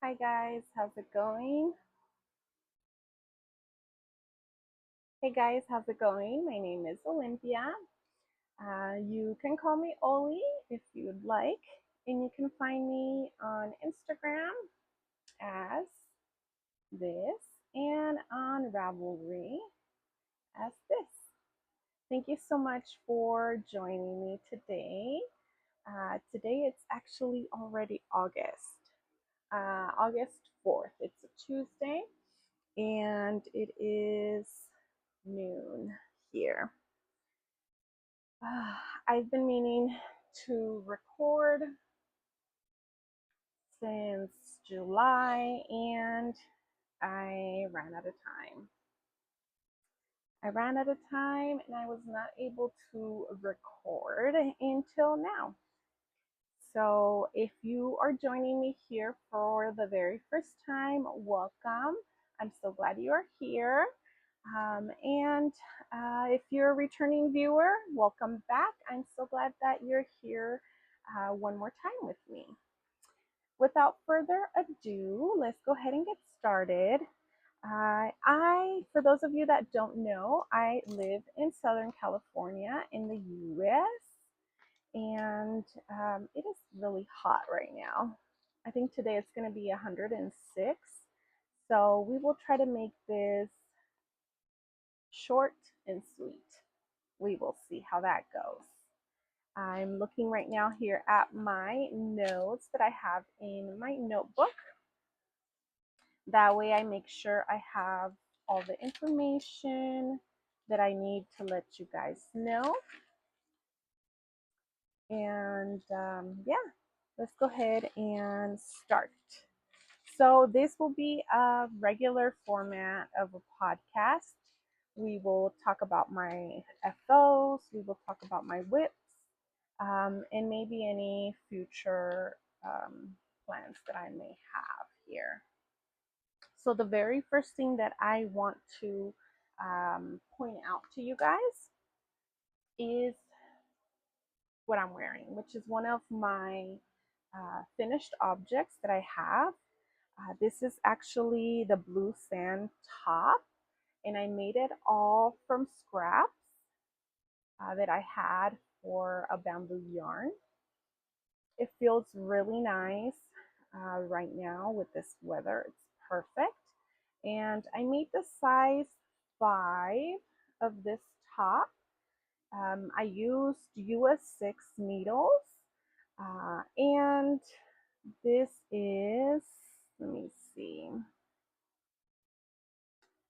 Hi guys, how's it going? Hey guys, how's it going? My name is Olympia. You can call me Oli if you'd like, and you can find me on Instagram as this and on Ravelry as this. Thank you so much for joining me today. Today it's actually already August 4th. It's a Tuesday, and it is noon here. I've been meaning to record since July and I ran out of time. And I was not able to record until now. So if you are joining me here for the very first time, welcome. I'm so glad you are here. And if you're a returning viewer, welcome back. I'm so glad that you're here one more time with me. Without further ado, let's go ahead and get started. For those of you that don't know, I live in Southern California in the US, and it is really hot right now. I think today it's going to be 106. So we will try to make this short and sweet. We will see how that goes. I'm looking right now here at my notes that I have in my notebook. That way I make sure I have all the information that I need to let you guys know. And yeah, let's go ahead and start. So this will be a regular format of a podcast. We will talk about my FOs, we will talk about my whips, and maybe any future plans that I may have here. So the very first thing that I want to point out to you guys is what I'm wearing, which is one of my finished objects that I have. This is actually the blue sand top, and I made it all from scraps that I had for a bamboo yarn. It feels really nice right now with this weather. It's perfect. And I made the size 5 of this top. I used US 6 needles. And this is, let me see.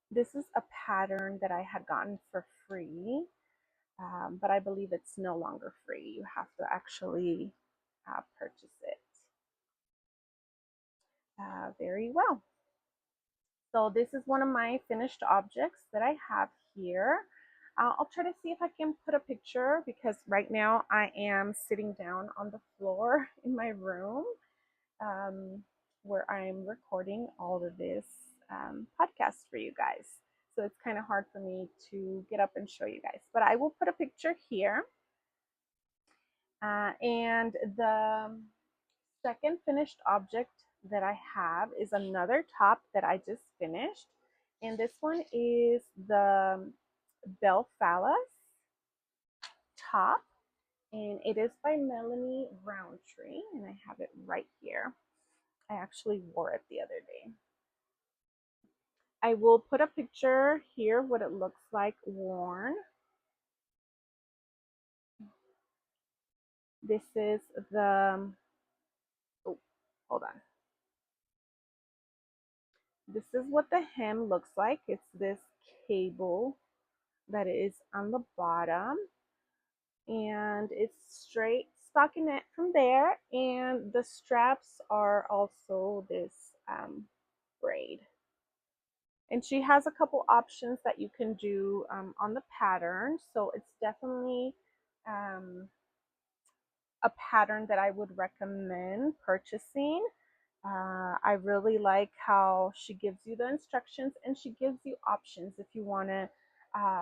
This is a pattern that I had gotten for free, but I believe it's no longer free. You have to actually purchase it. Very well. So this is one of my finished objects that I have here. I'll try to see if I can put a picture because right now I am sitting down on the floor in my room where I'm recording all of this podcast for you guys. So it's kind of hard for me to get up and show you guys, but I will put a picture here. And the second finished object that I have is another top that I just finished. And this one is the Belfalas top. And it is by Melanie Roundtree. And I have it right here. I actually wore it the other day. I will put a picture here what it looks like worn. This is the, oh, hold on. This is what the hem looks like. It's this cable that is on the bottom, and it's straight stockinette from there, and the straps are also this braid. And she has a couple options that you can do on the pattern, so it's definitely a pattern that I would recommend purchasing. I really like how she gives you the instructions and she gives you options if you want to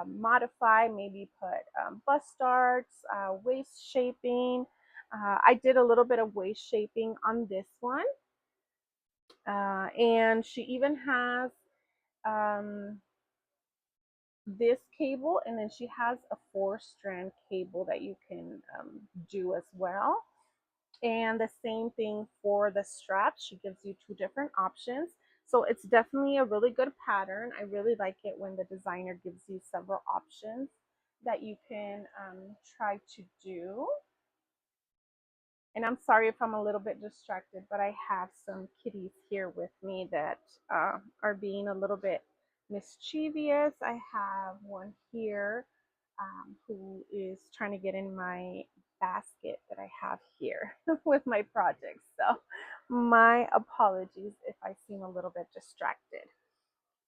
modify, maybe put bust darts, waist shaping. I did a little bit of waist shaping on this one. And she even has this cable, and then she has a 4-strand cable that you can do as well. And the same thing for the straps. She gives you 2 different options. So it's definitely a really good pattern. I really like it when the designer gives you several options that you can try to do. And I'm sorry if I'm a little bit distracted, but I have some kitties here with me that are being a little bit mischievous. I have one here who is trying to get in my basket that I have here with my projects. So my apologies if I seem a little bit distracted.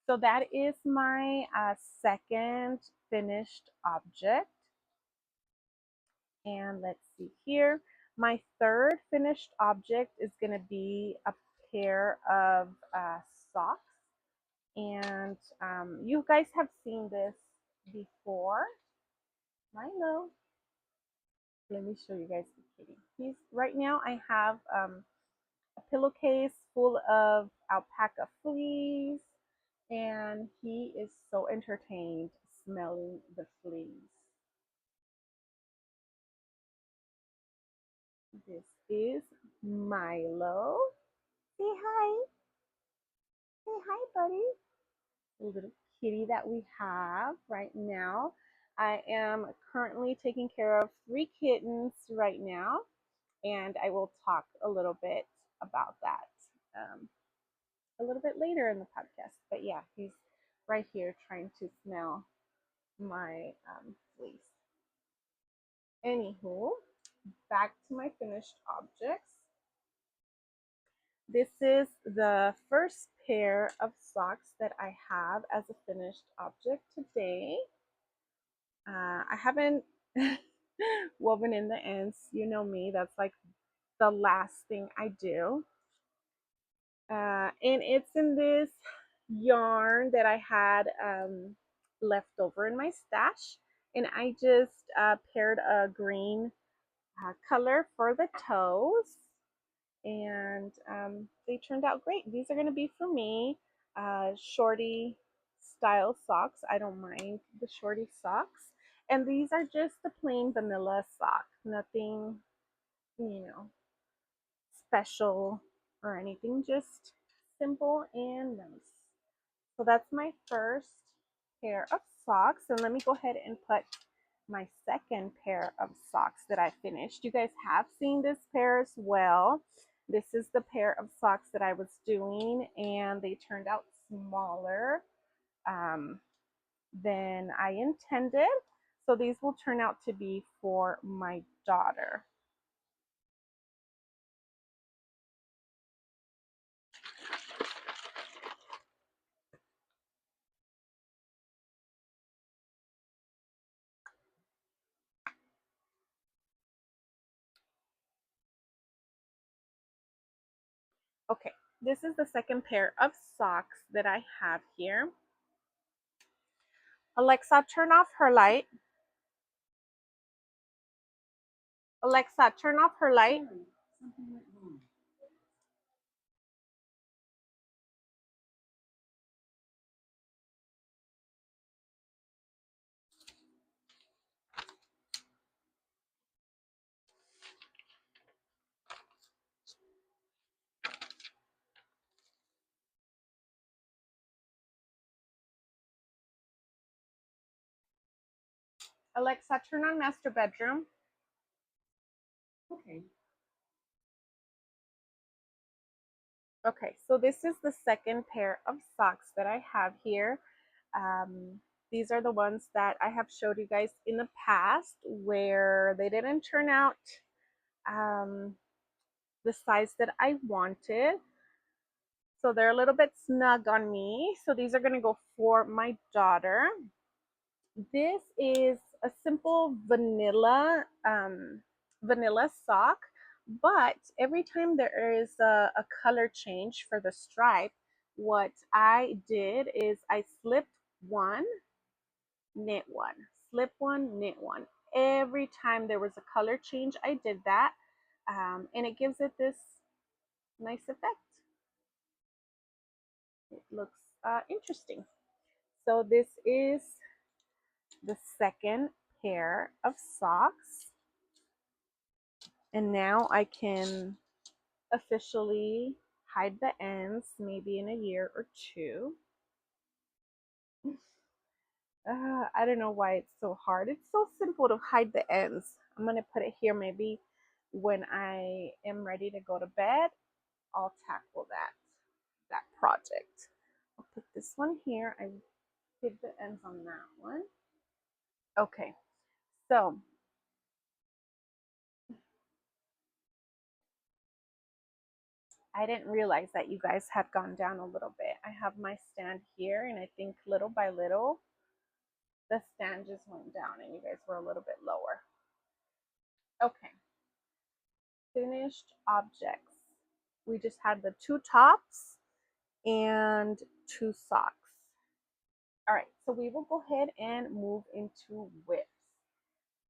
So that is my second finished object. And let's see here. My third finished object is going to be a pair of socks. And you guys have seen this before. Milo, let me show you guys the kitty. He's right now. I have a pillowcase full of alpaca fleas, and he is so entertained smelling the fleas. This is Milo. Say hi. Say hi, buddy. A little kitty that we have right now. I am currently taking care of 3 kittens right now, and I will talk a little bit about that a little bit later in the podcast. But yeah, he's right here trying to smell my fleece. Anywho, back to my finished objects. This is the first pair of socks that I have as a finished object today. I haven't woven in the ends. You know me, that's like the last thing I do. And it's in this yarn that I had left over in my stash. And I just paired a green color for the toes. And they turned out great. These are going to be for me shorty style socks. I don't mind the shorty socks. And these are just the plain vanilla sock. Nothing, you know, special or anything, just simple and nice. So that's my first pair of socks. And let me go ahead and put my second pair of socks that I finished. You guys have seen this pair as well. This is the pair of socks that I was doing, and they turned out smaller than I intended. So these will turn out to be for my daughter. Okay, this is the second pair of socks that I have here. Alexa, turn off her light. Alexa, turn off her light. Alexa, turn on master bedroom. Okay. Okay, so this is the second pair of socks that I have here. These are the ones that I have showed you guys in the past where they didn't turn out the size that I wanted. So they're a little bit snug on me. So these are going to go for my daughter. This is a simple vanilla sock, but every time there is a color change for the stripe, what I did is I slipped one, knit one, slip one, knit one. Every time there was a color change, I did that, and it gives it this nice effect. It looks interesting. So this is the second pair of socks. And now I can officially hide the ends maybe in a year or two. I don't know why it's so hard. It's so simple to hide the ends. I'm going to put it here maybe when I am ready to go to bed. I'll tackle that project. I'll put this one here. I hid the ends on that one. Okay, so I didn't realize that you guys had gone down a little bit. I have my stand here, and I think little by little, the stand just went down and you guys were a little bit lower. Okay, finished objects. We just had the two tops and two socks. All right, so we will go ahead and move into whips.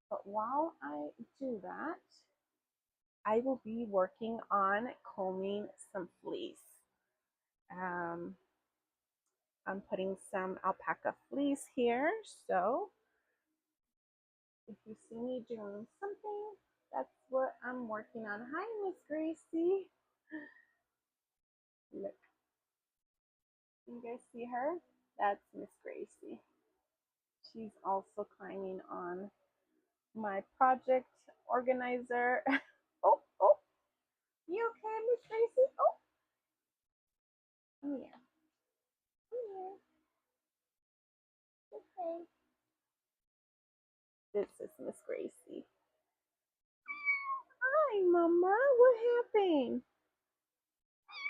But while I do that, I will be working on combing some fleece. Um, I'm putting some alpaca fleece here. So if you see me doing something, that's what I'm working on. Hi, Miss Gracie. Look, can you guys see her? That's Miss Gracie. She's also climbing on my project organizer. Oh, oh, you okay, Miss Gracie? Oh, come here. Come here. Okay. This is Miss Gracie. Hi, Mama. What happened?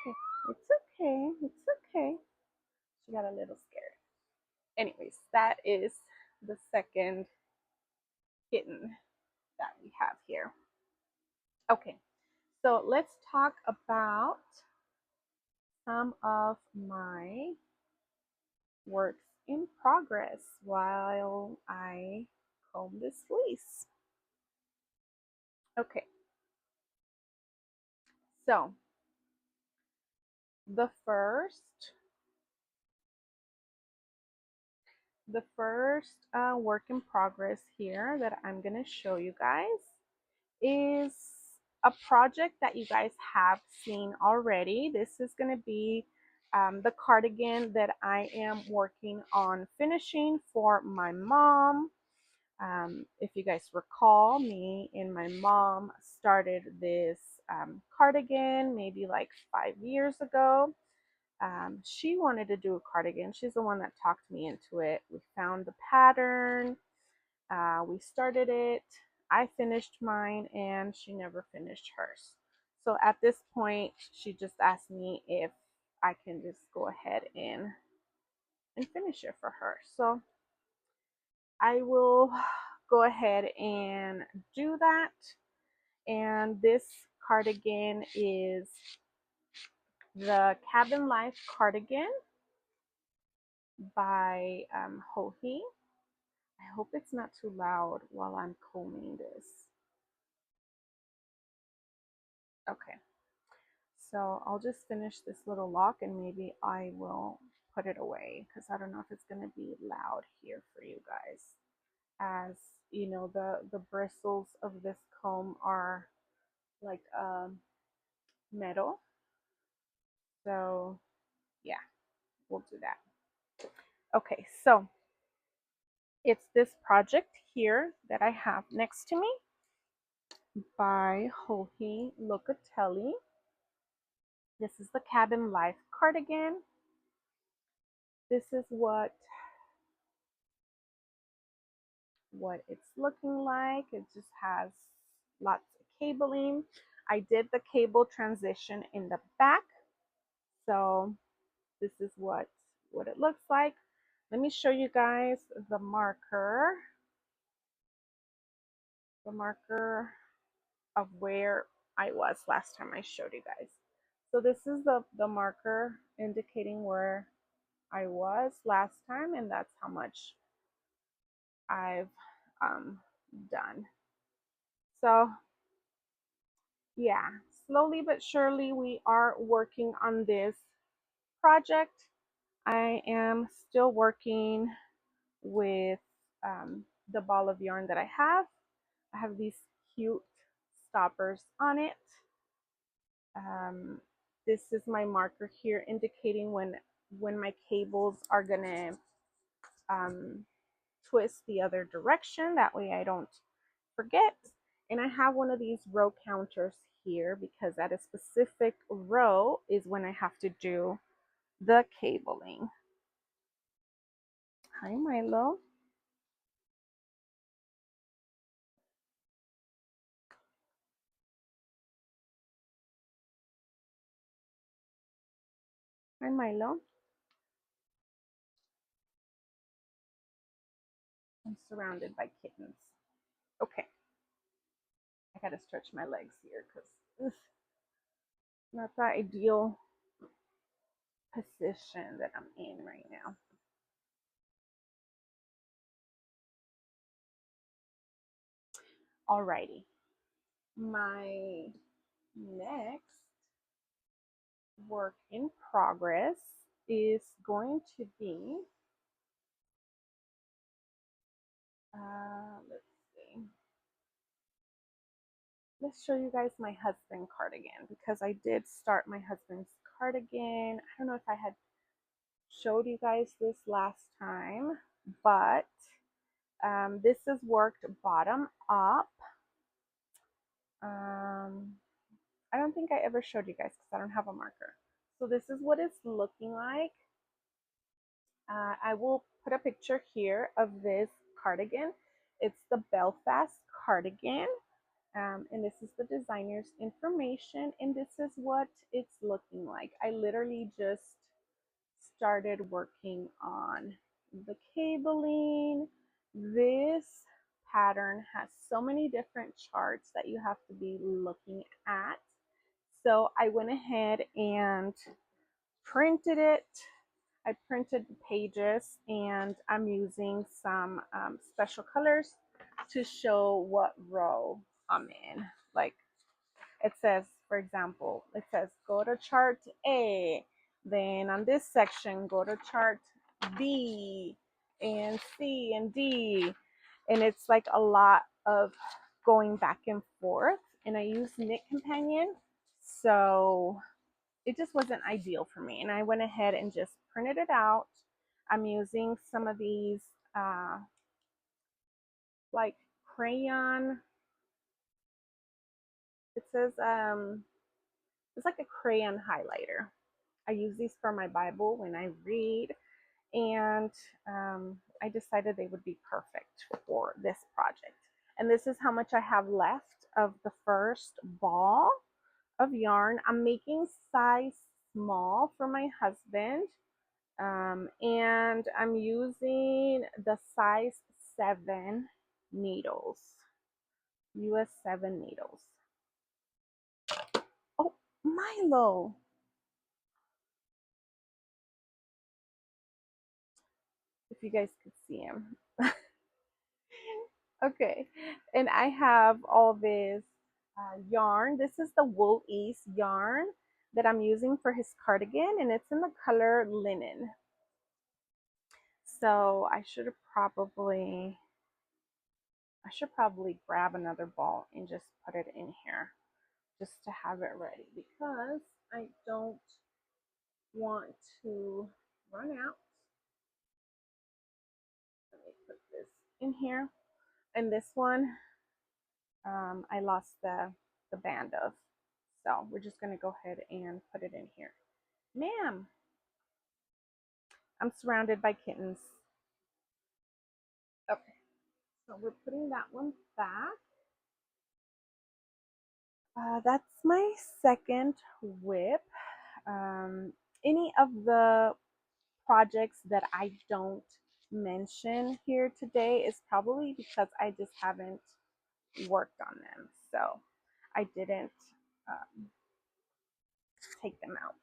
Okay. It's okay. It's okay. She got a little scared. Anyways, that is the second kitten that we have here. Okay, so let's talk about some of my works in progress while I comb this fleece. Okay, so the first work in progress here that I'm gonna show you guys is a project that you guys have seen already. This is gonna be the cardigan that I am working on finishing for my mom. If you guys recall, me and my mom started this cardigan maybe like 5 years ago. She wanted to do a cardigan. She's the one that talked me into it. We found the pattern. We started it. I finished mine and she never finished hers. So at this point, she just asked me if I can just go ahead and finish it for her. So I will go ahead and do that. And this cardigan is the Cabin Life cardigan by Hohi. I hope it's not too loud while I'm combing this. Okay, so I'll just finish this little lock and maybe I will put it away because I don't know if it's going to be loud here for you guys. As you know, the bristles of this comb are like metal. So yeah, we'll do that. Okay, so it's this project here that I have next to me by Hohi Locatelli. This is the Cabin Life cardigan. This is what it's looking like. It just has lots of cabling. I did the cable transition in the back. So this is what it looks like. Let me show you guys the marker of where I was last time I showed you guys. So this is the marker indicating where I was last time, and that's how much I've done. So yeah, slowly but surely we are working on this project. I am still working with the ball of yarn that I have. I have these cute stoppers on it. This is my marker here indicating when my cables are gonna um, twist the other direction. That way I don't forget. And I have one of these row counters here because at a specific row is when I have to do the cabling. Hi, Milo. Hi, Milo. I'm surrounded by kittens. Okay, I gotta stretch my legs here because not the ideal position that I'm in right now. Alrighty, my next work in progress is going to be, let's see, let's show you guys my husband cardigan because I did start my husband's cardigan. I don't know if I had showed you guys this last time, but this is worked bottom up. I don't think I ever showed you guys because I don't have a marker. So this is what it's looking like. I will put a picture here of this cardigan. It's the Belfast Cardigan. And this is the designer's information, and this is what it's looking like. I literally just started working on the cabling. This pattern has so many different charts that you have to be looking at. So I went ahead and printed it. I printed the pages and I'm using some special colors to show what row I'm in. Like it says, for example, it says go to chart A, then on this section, go to chart B and C and D. And it's like a lot of going back and forth. And I use Knit Companion. So it just wasn't ideal for me. And I went ahead and just printed it out. I'm using some of these like crayon. It says it's like a crayon highlighter. I use these for my Bible when I read, and I decided they would be perfect for this project. And this is how much I have left of the first ball of yarn. I'm making size small for my husband, and I'm using the size 7 needles, US 7 needles. Oh, Milo. If you guys could see him. Okay, and I have all this yarn. This is the Wool Ease yarn that I'm using for his cardigan, and it's in the color linen. So I should probably grab another ball and just put it in here just to have it ready because I don't want to run out. Let me put this in here. And this one, I lost the band of. So we're just going to go ahead and put it in here. Ma'am, I'm surrounded by kittens. Okay, so we're putting that one back. That's my second whip. Any of the projects that I don't mention here today is probably because I just haven't worked on them. So I didn't take them out.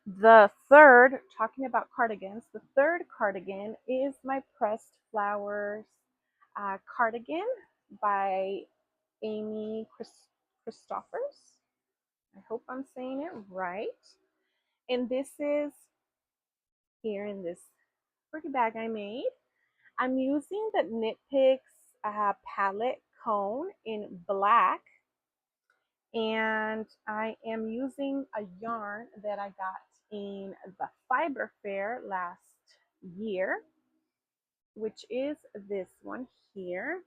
The third, talking about cardigans, the third cardigan is my Pressed Flowers cardigan by Amy Christophers. I hope I'm saying it right. And this is here in this pretty bag I made. I'm using the Knit Picks palette cone in black, and I am using a yarn that I got in the Fiber Fair last year, which is this one here.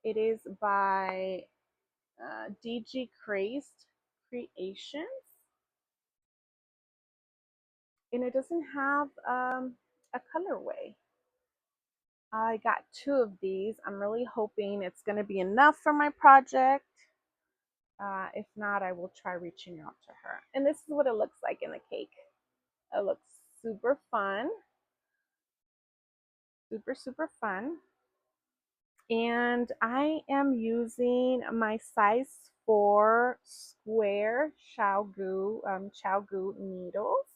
It is by DG Crazed Creations, and it doesn't have a colorway. I got 2 of these. I'm really hoping it's going to be enough for my project. If not, I will try reaching out to her. And this is what it looks like in the cake. It looks super fun. Super, super fun. And I am using my size 4 square Chow Goo needles.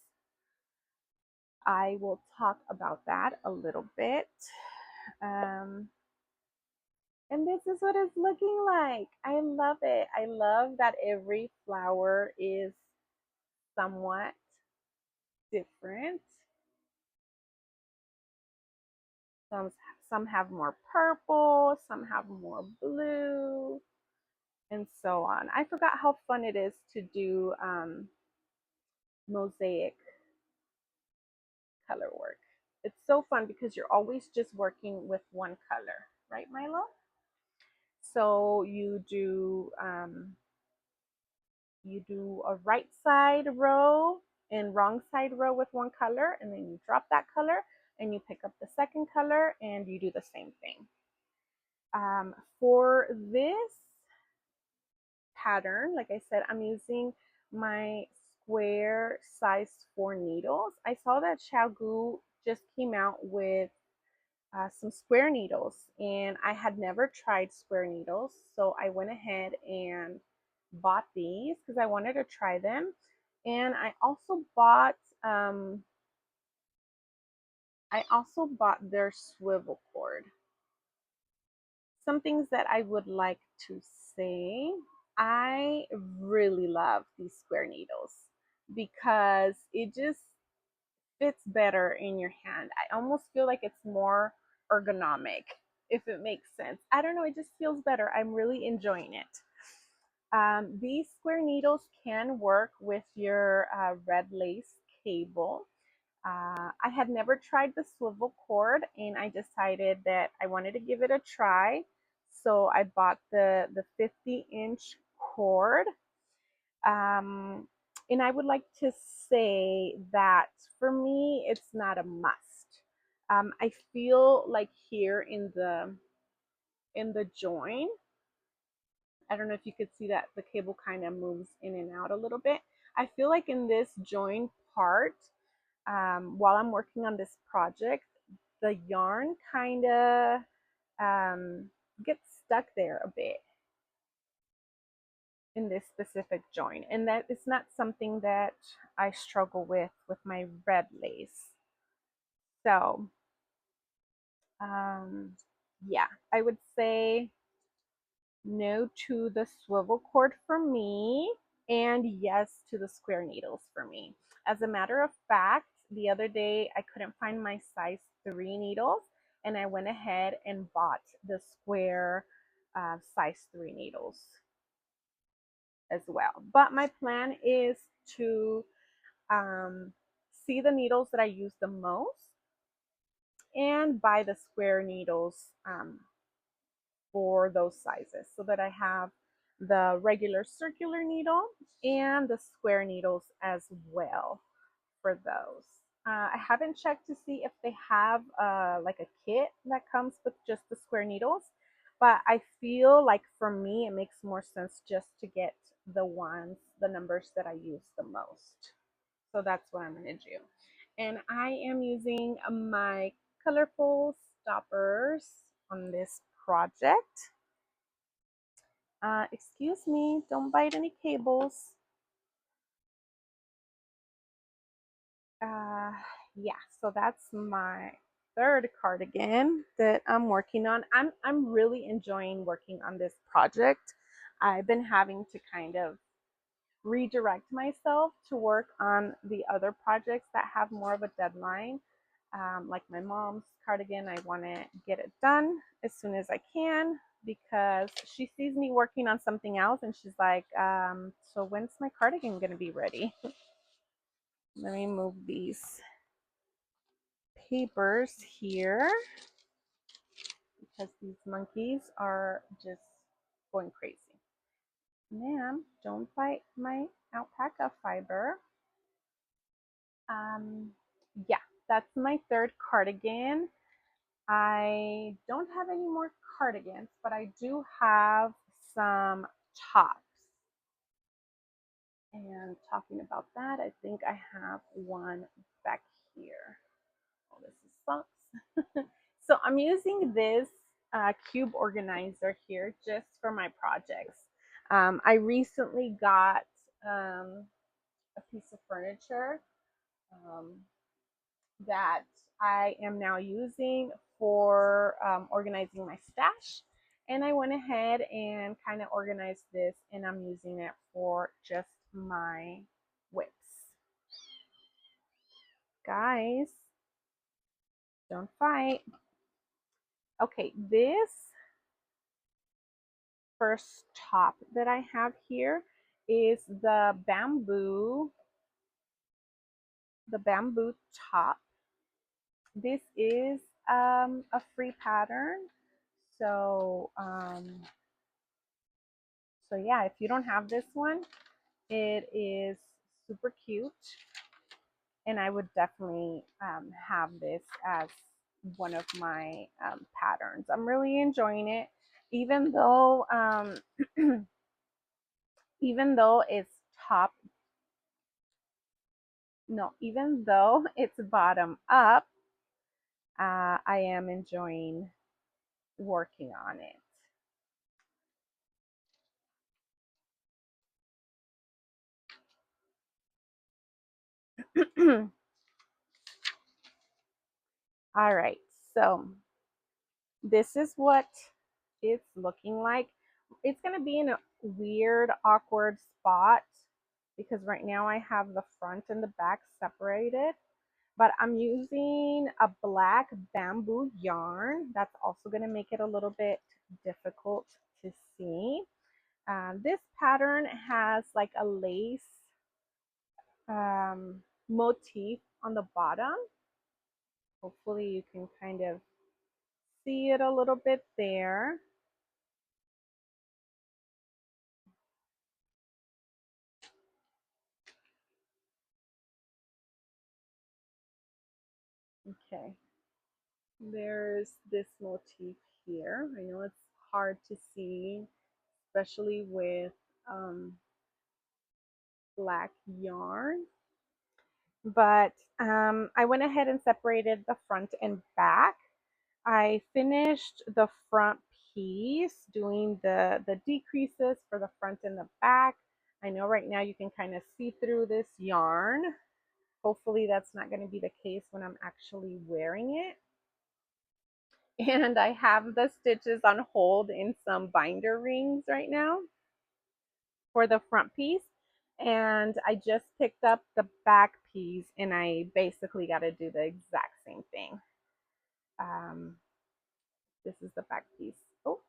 I will talk about that a little bit. And this is what it's looking like. I love it. I love that every flower is somewhat different. Some, some have more purple, some have more blue, and so on. I forgot how fun it is to do mosaic color work. It's so fun because you're always just working with one color, right, Milo? So you do a right side row and wrong side row with one color, and then you drop that color and you pick up the second color and you do the same thing. For this pattern, like I said, I'm using my square size 4 needles. I saw that Xiaogu just came out with some square needles, and I had never tried square needles, so I went ahead and bought these because I wanted to try them. And I also bought their swivel cord. Some things that I would like to say. I really love these square needles because it just fits better in your hand. I almost feel like it's more ergonomic, if it makes sense. I don't know, it just feels better. I'm really enjoying it. These square needles can work with your red lace cable. I had never tried the swivel cord, and I decided that I wanted to give it a try. So I bought the 50-inch cord. And I would like to say that for me, it's not a must. I feel like here in the join, I don't know if you could see that the cable kind of moves in and out a little bit. I feel like in this join part, while I'm working on this project, the yarn kind of gets stuck there a bit in this specific join, and that is not something that I struggle with my red lace. So yeah, I would say no to the swivel cord for me, and yes to the square needles for me. As a matter of fact, the other day I couldn't find my size 3 needles, and I went ahead and bought the square size 3 needles as well. But my plan is to see the needles that I use the most and buy the square needles for those sizes so that I have the regular circular needle and the square needles as well for those. I haven't checked to see if they have like a kit that comes with just the square needles, but I feel like for me it makes more sense just to get the numbers that I use the most. So that's what I'm going to do. And I am using my colorful stoppers on this project. Excuse me, don't bite any cables. Yeah, so that's my third cardigan that I'm working on. I'm really enjoying working on this project. I've been having to kind of redirect myself to work on the other projects that have more of a deadline. Like my mom's cardigan, I want to get it done as soon as I can because she sees me working on something else and she's like, so when's my cardigan going to be ready? Let me move these papers here because these monkeys are just going crazy. Ma'am, don't bite my alpaca fiber. Yeah, that's my third cardigan. I don't have any more cardigans, but I do have some tops. And talking about that, I think I have one back here. Oh, this is socks. So I'm using this cube organizer here just for my projects. I recently got a piece of furniture um, that I am now using for organizing my stash. And I went ahead and kind of organized this, and I'm using it for just my whips. Guys, don't fight. Okay, this first top that I have here is the bamboo top. This is a free pattern. So, so yeah, if you don't have this one, it is super cute. And I would definitely have this as one of my patterns. I'm really enjoying it, even though even though it's top, no, even though it's bottom up, I am enjoying working on it. All right, so this is what it's looking like. It's going to be in a weird, awkward spot because right now I have the front and the back separated. But I'm using a black bamboo yarn. That's also going to make it a little bit difficult to see. This pattern has like a lace motif on the bottom. Hopefully you can kind of see it a little bit there. Okay, there's this motif here. I know it's hard to see, especially with black yarn, but I went ahead and separated the front and back. I finished the front piece doing the decreases for the front and the back. I know right now you can kind of see through this yarn. Hopefully that's not going to be the case when I'm actually wearing it. And I have the stitches on hold in some binder rings right now for the front piece. And I just picked up the back piece and I basically got to do the exact same thing. This is the back piece. Oh.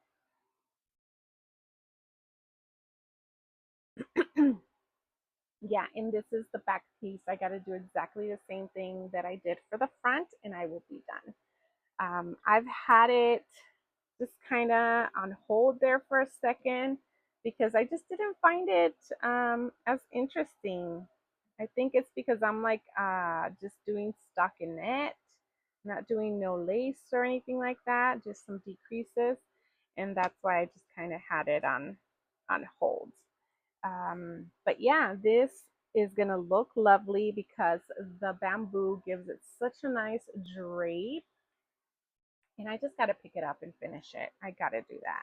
Yeah, and this is the back piece. I got to do exactly the same thing that I did for the front and I will be done. I've had it just kind of on hold there for a second because I just didn't find it as interesting. I think it's because I'm like just doing stockinette, not doing no lace or anything like that, just some decreases, and that's why I just kind of had it on hold. But yeah, this is gonna look lovely because the bamboo gives it such a nice drape, and I just gotta pick it up and finish it. I gotta do that.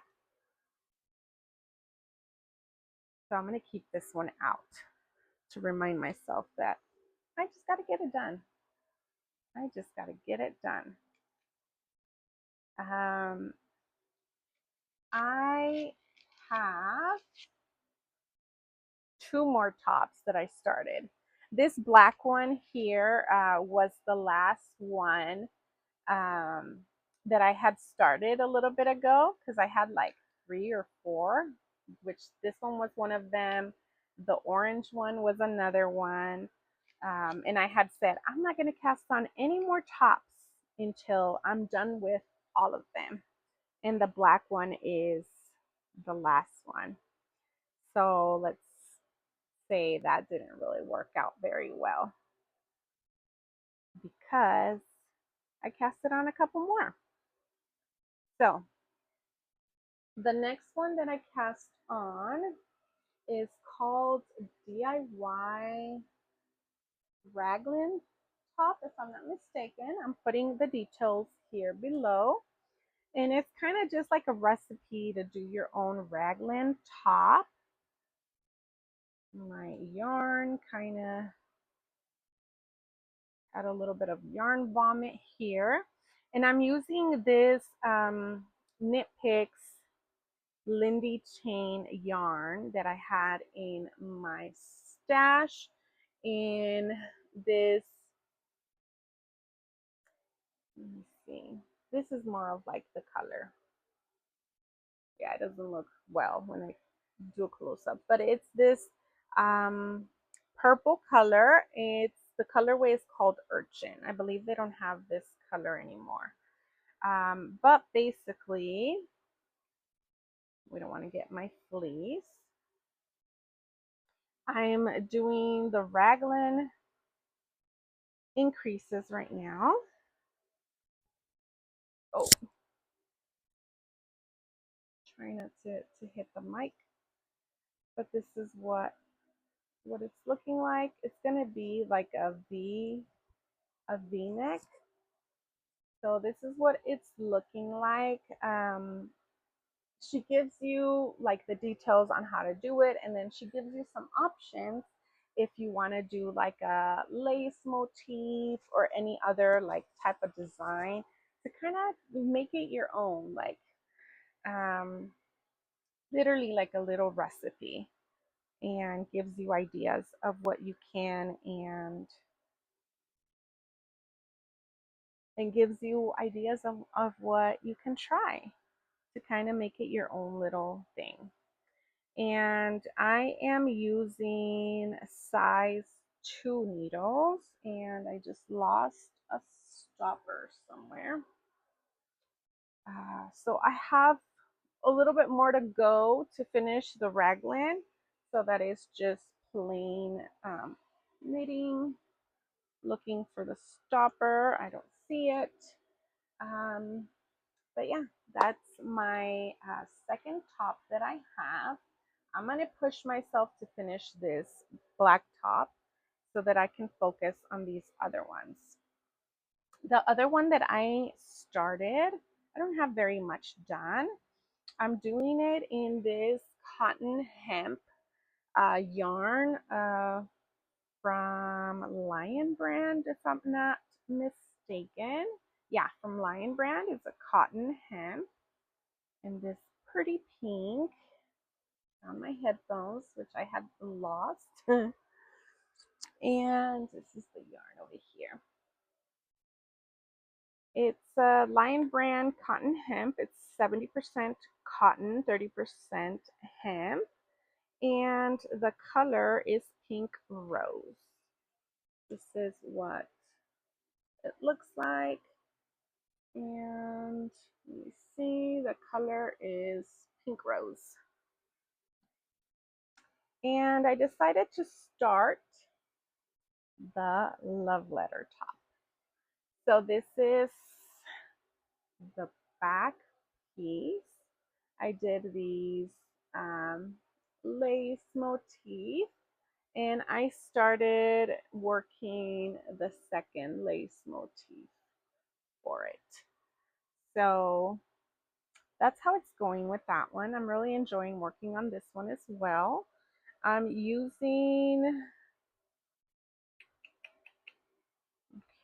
So I'm gonna keep this one out to remind myself that I just gotta get it done. I just gotta get it done. Um, I have two more tops that I started. This black one here was the last one um, that I had started a little bit ago because I had like 3 or 4, which this one was one of them. The orange one was another one. And I had said, I'm not going to cast on any more tops until I'm done with all of them. And the black one is the last one. So let's say that didn't really work out very well because I cast it on a couple more. So the next one that I cast on is called DIY Raglan top, if I'm not mistaken. I'm putting the details here below. And it's kind of just like a recipe to do your own raglan top. My yarn kind of got a little bit of yarn vomit here. And I'm using this Knit Picks Lindy chain yarn that I had in my stash in this, let me see, this is more of like the color. Yeah, it doesn't look well when I do a close up, but it's this purple color. It's the colorway is called Urchin. I believe they don't have this color anymore. But basically, we don't want to get my fleece. I'm doing the raglan increases right now. Oh, trying not to hit the mic, but this is what it's looking like. It's gonna be like a V-neck. So this is what it's looking like. She gives you like the details on how to do it, and then she gives you some options if you want to do like a lace motif or any other like type of design to kind of make it your own, like um, literally like a little recipe, and gives you ideas of what you can and gives you ideas of what you can try to kind of make it your own little thing. And I am using size 2 needles, and I just lost a stopper somewhere. So I have a little bit more to go to finish the raglan. So that is just plain knitting, looking for the stopper. I don't see it. Um, but yeah, that's my second top that I have. I'm going to push myself to finish this black top so that I can focus on these other ones. The other one that I started, I don't have very much done. I'm doing it in this cotton hemp yarn from Lion Brand, if I'm not mistaken. Yeah, from Lion Brand. It's a cotton hemp in this pretty pink. On my headphones, which I had lost. And this is the yarn over here. It's a Lion Brand cotton hemp. It's 70% cotton, 30% hemp. And the color is pink rose. This is what it looks like. And let me see, the color is pink rose. And I decided to start the love letter top. So this is the back piece. I did these lace motif, and I started working the second lace motif for it. So that's how it's going with that one. I'm really enjoying working on this one as well. I'm using,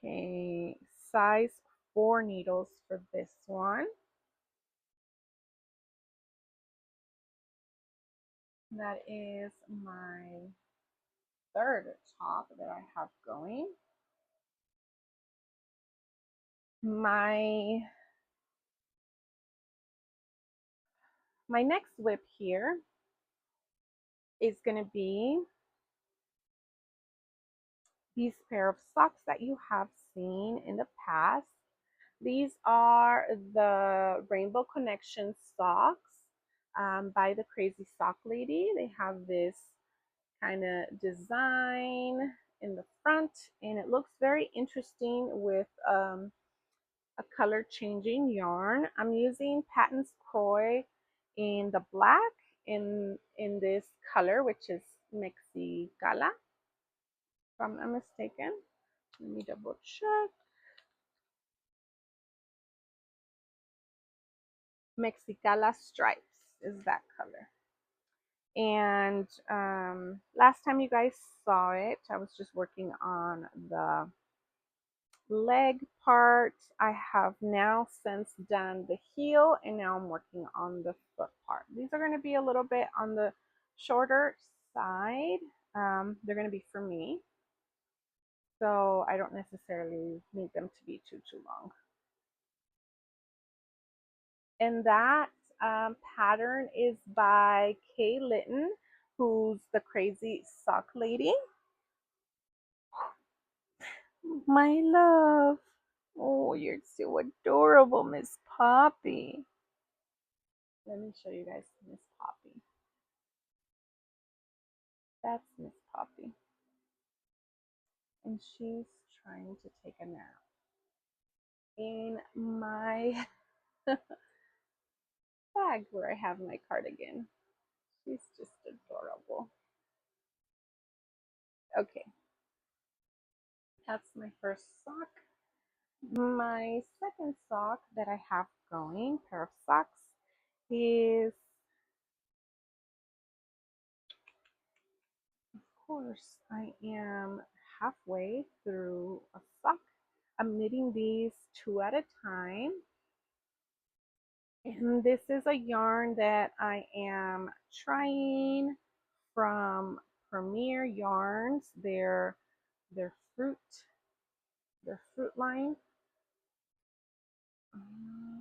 okay, size 4 needles for this one. That is my third top that I have going. My next whip here is going to be these pair of socks that you have seen in the past. These are the Rainbow Connection socks by the Crazy Sock Lady. They have this kind of design in the front, and it looks very interesting with a color changing yarn. I'm using Patton's Croy in the black in this color, which is Mexicala, if I'm not mistaken. Let me double check. Mexicala stripes is that color. And last time you guys saw it, I was just working on the leg part. I have now since done the heel, and now I'm working on the foot part. These are going to be a little bit on the shorter side. They're going to be for me, so I don't necessarily need them to be too long. And that pattern is by Kay Litton, who's the Crazy Sock Lady. My love. Oh, you're so adorable, Miss Poppy. Let me show you guys Miss Poppy. That's Miss Poppy. And she's trying to take a nap in my bag where I have my cardigan. She's just adorable. Okay, that's my first sock. My second sock that I have going, pair of socks, is, of course, I am halfway through a sock. I'm knitting these two at a time. And this is a yarn that I am trying from Premier Yarns, their fruit, their fruit line.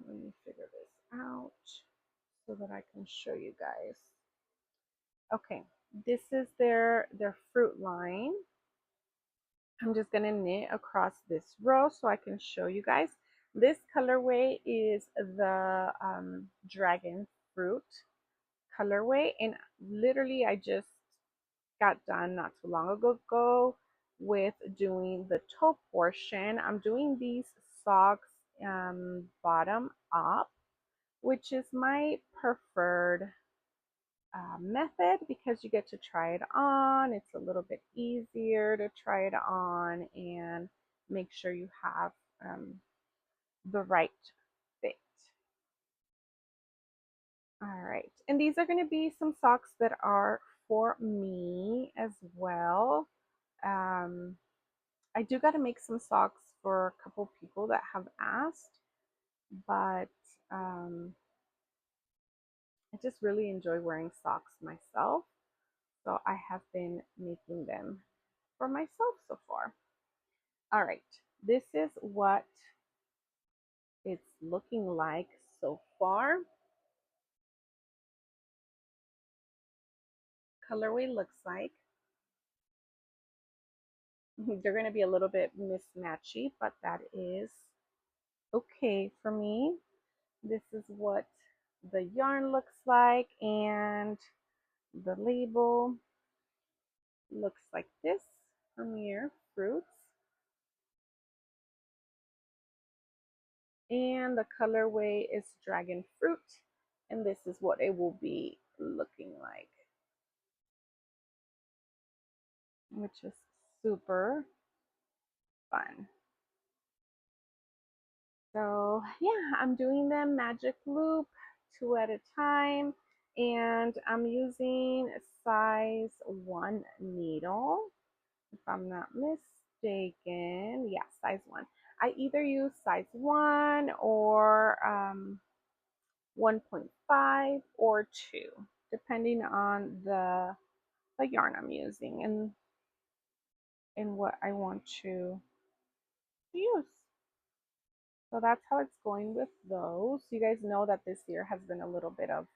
Let me figure this out so that I can show you guys. Okay, this is their fruit line. I'm just gonna knit across this row so I can show you guys. This colorway is the dragon fruit colorway, and literally I just got done not too long ago with doing the toe portion. I'm doing these socks bottom up, which is my preferred method because you get to try it on. It's a little bit easier to try it on and make sure you have the right fit. All right, and these are going to be some socks that are for me as well. Um, I do got to make some socks for a couple people that have asked, but I just really enjoy wearing socks myself. So I have been making them for myself so far. All right, this is what it's looking like so far. Colorway looks like. They're going to be a little bit mismatchy, but that is okay for me. This is what the yarn looks like, and the label looks like this. Premier Fruits. And the colorway is Dragon Fruit. And this is what it will be looking like, which is super fun. So yeah, I'm doing them magic loop two at a time, and I'm using size 1 needle, if I'm not mistaken. Yeah, size 1. I either use size 1 or 1.5 or 2. depending on the yarn I'm using and what I want to use. So that's how it's going with those. You guys know that this year has been a little bit of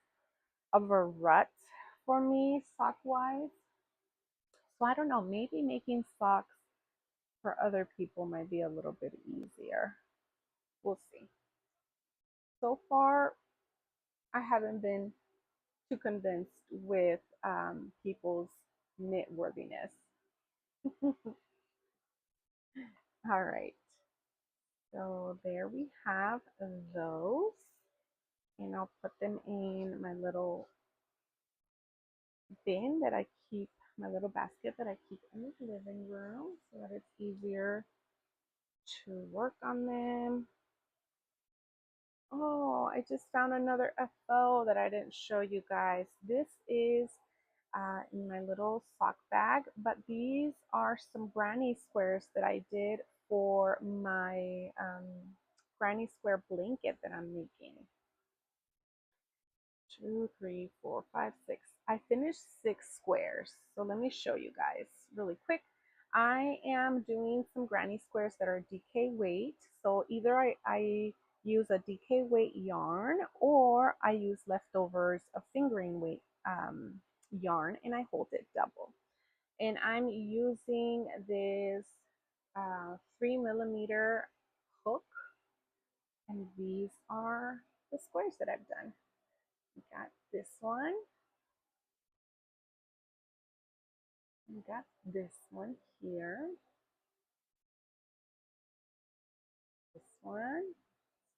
a rut for me sock wise. So I don't know, maybe making socks for other people might be a little bit easier. We'll see. So far, I haven't been too convinced with people's knit worthiness. All right, so there we have those, and I'll put them in my little bin that I keep, my little basket that I keep in the living room so that it's easier to work on them. Oh, I just found another FO that I didn't show you guys. This is in my little sock bag, but these are some granny squares that I did for my granny square blanket that I'm making. 2, 3, 4, 5, 6. I finished 6 squares. So let me show you guys really quick. I am doing some granny squares that are DK weight. So either I use a DK weight yarn or I use leftovers of fingering weight yarn and I hold it double. And I'm using this 3mm hook, and these are the squares that I've done. We got this one. We got this one here. This one.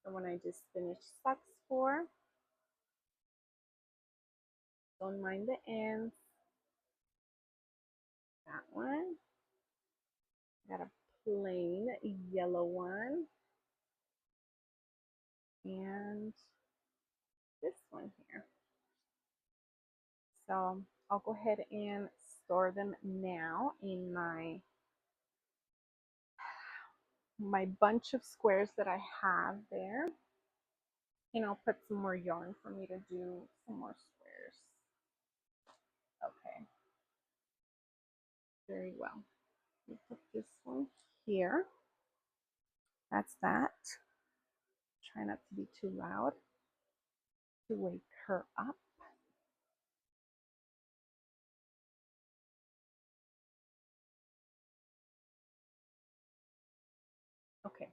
The one I just finished socks for. Don't mind the ends. That one. Got a plain yellow one. And this one here. So I'll go ahead and store them now in my bunch of squares that I have there. And I'll put some more yarn for me to do some more squares. Okay. Very well. We'll put this one here. That's that. Try not to be too loud to wake her up. Okay.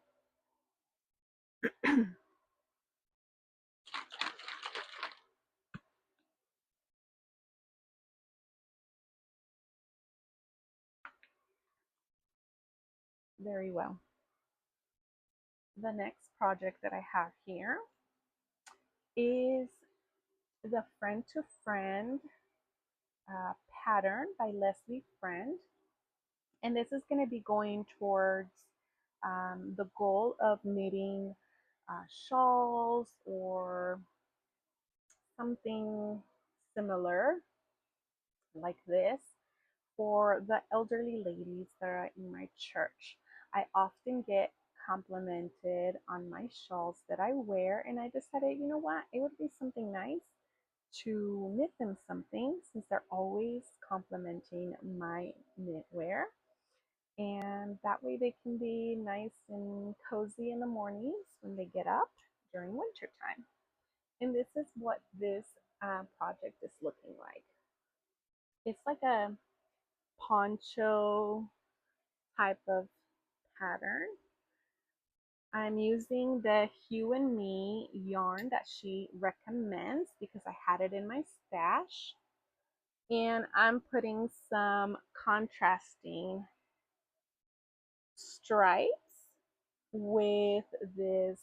Very well. The next project that I have here is the Friend to Friend pattern by Leslie Friend. And this is going to be going towards the goal of knitting shawls or something similar like this for the elderly ladies that are in my church. I often get complimented on my shawls that I wear, and I decided, you know what, it would be something nice to knit them something since they're always complimenting my knitwear. And that way they can be nice and cozy in the mornings when they get up during winter time. And this is what this project is looking like. It's like a poncho type of pattern. I'm using the Hue and Me yarn that she recommends because I had it in my stash. And I'm putting some contrasting stripes with this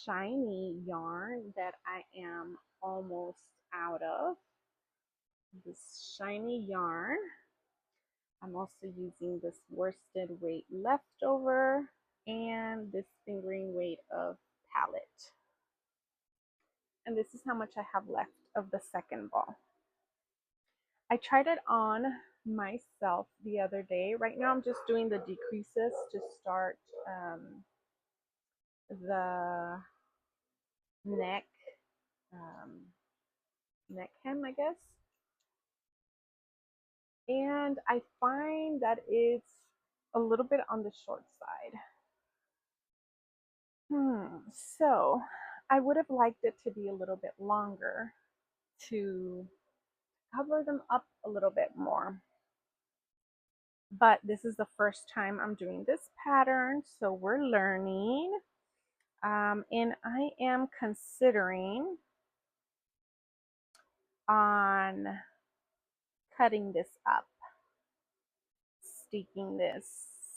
shiny yarn that I am almost out of. This shiny yarn. I'm also using this worsted weight leftover and this fingering weight of palette. And this is how much I have left of the second ball. I tried it on myself the other day. Right now I'm just doing the decreases to start the neck neck hem, I guess. And I find that it's a little bit on the short side. So I would have liked it to be a little bit longer to cover them up a little bit more. But this is the first time I'm doing this pattern, so we're learning. And I am considering on cutting this up, sticking this